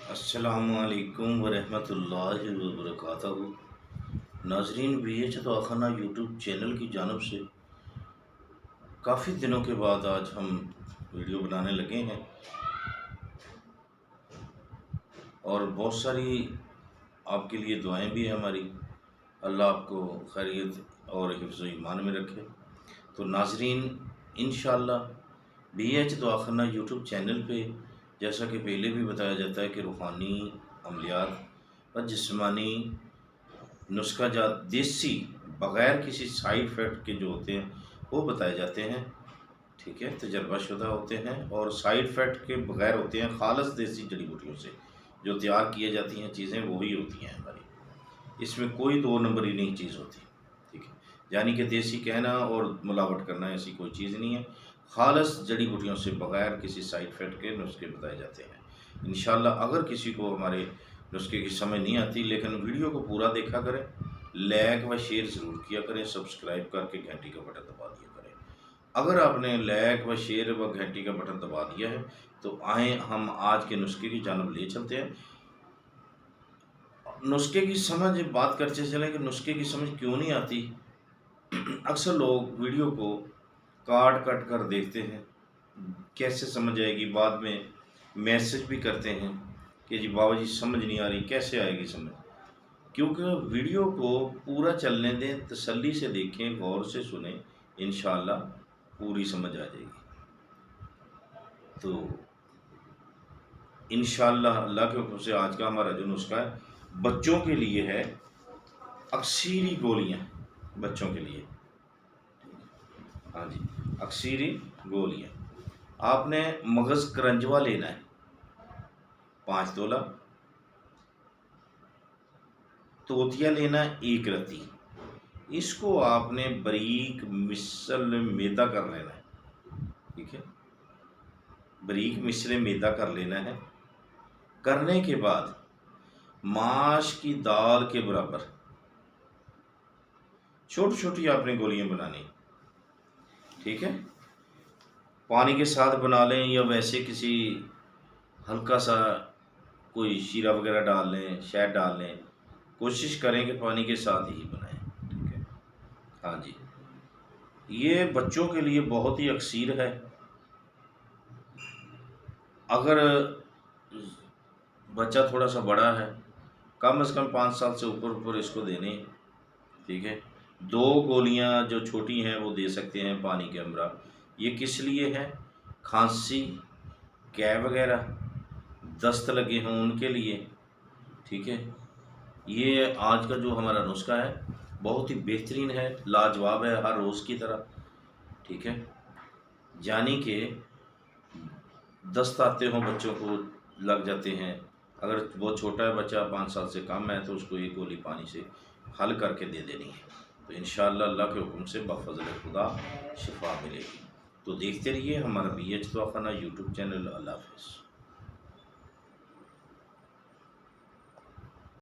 अस्सलामुअलैकुम वरहमतुल्लाहि वबरकातुहू। नाजरीन, BH दवाखाना यूट्यूब चैनल की जानब से काफ़ी दिनों के बाद आज हम वीडियो बनाने लगे हैं और बहुत सारी आपके लिए दुआएं भी हैं हमारी। अल्लाह आपको खैरियत और हिफ्ज़ ईमान में रखे। तो नाजरीन, इंशाअल्लाह BH दवाखाना यूट्यूब चैनल पे जैसा कि पहले भी बताया जाता है कि रूहानी अमलियात और जिस्मानी नुस्खा जात देसी बग़ैर किसी साइड इफ़ेक्ट के जो होते हैं वो बताए जाते हैं। ठीक है, तजर्बाशुदा होते हैं और साइड इफ़ेक्ट के बग़ैर होते हैं। ख़ालिस देसी जड़ी बूटियों से जो तैयार किए जाती हैं चीज़ें वही होती हैं हमारी। इसमें कोई दो नंबरी नहीं चीज़ होती। ठीक है, यानी कि देसी कहना और मिलावट करना ऐसी कोई चीज़ नहीं है। ख़ालिस जड़ी बूटियों से बग़ैर किसी साइड इफ़ेक्ट के नुस्खे बताए जाते हैं। इंशाअल्लाह अगर किसी को हमारे नुस्खे की समझ नहीं आती, लेकिन वीडियो को पूरा देखा करें, लाइक व शेयर ज़रूर किया करें, सब्सक्राइब करके घंटी का बटन दबा दिया करें। अगर आपने लाइक व शेयर व घंटी का बटन दबा दिया है तो आए हम आज के नुस्खे की जानब ले चलते हैं। नुस्खे की समझ बात करते चलें कि नुस्खे की समझ क्यों नहीं आती। अक्सर लोग वीडियो को काट कट कर देखते हैं, कैसे समझ आएगी। बाद में मैसेज भी करते हैं कि जी बाबा जी समझ नहीं आ रही, कैसे आएगी समझ। क्योंकि वीडियो को पूरा चलने दें, तसल्ली से देखें, गौर से सुने, इंशाअल्लाह पूरी समझ आ जाएगी। तो इंशाअल्लाह अल्लाह के हुक्म से आज का हमारा जो नुस्खा है बच्चों के लिए है। अक्सीरी गोलियां बच्चों के लिए। हाँ जी, अक्सीरी गोलियां। आपने मगज़ करंजवा लेना है 5 तोला, तोतिया लेना है 1 रत्ती। इसको आपने बारीक मिसल मैदा कर लेना है। ठीक है, बारीक मिसल मैदा कर लेना है। करने के बाद माश की दाल के बराबर छोटी छोटी आपने गोलियां बनानी। ठीक है, पानी के साथ बना लें या वैसे किसी हल्का सा कोई शीरा वगैरह डाल लें, शहद डाल लें। कोशिश करें कि पानी के साथ ही बनाएं। ठीक है, हाँ जी, ये बच्चों के लिए बहुत ही अक्सीर है। अगर बच्चा थोड़ा सा बड़ा है, कम से कम 5 साल से ऊपर इसको देने। ठीक है, 2 गोलियां जो छोटी हैं वो दे सकते हैं पानी के हमरा। ये किस लिए है? खांसी, कैप वगैरह, दस्त लगे हों उनके लिए। ठीक है, ये आज का जो हमारा नुस्खा है बहुत ही बेहतरीन है, लाजवाब है, हर रोज़ की तरह। ठीक है, यानी कि दस्त आते हों, बच्चों को लग जाते हैं, अगर वो छोटा है बच्चा 5 साल से कम है तो उसको 1 गोली पानी से हल करके दे देनी है। तो इंशाअल्लाह अल्लाह के हुक्म से बफ़ज़ल खुदा शिफा मिलेगी। तो देखते रहिए हमारा BH दवाखाना यूट्यूब चैनल। अल्लाह हाफ़िज़।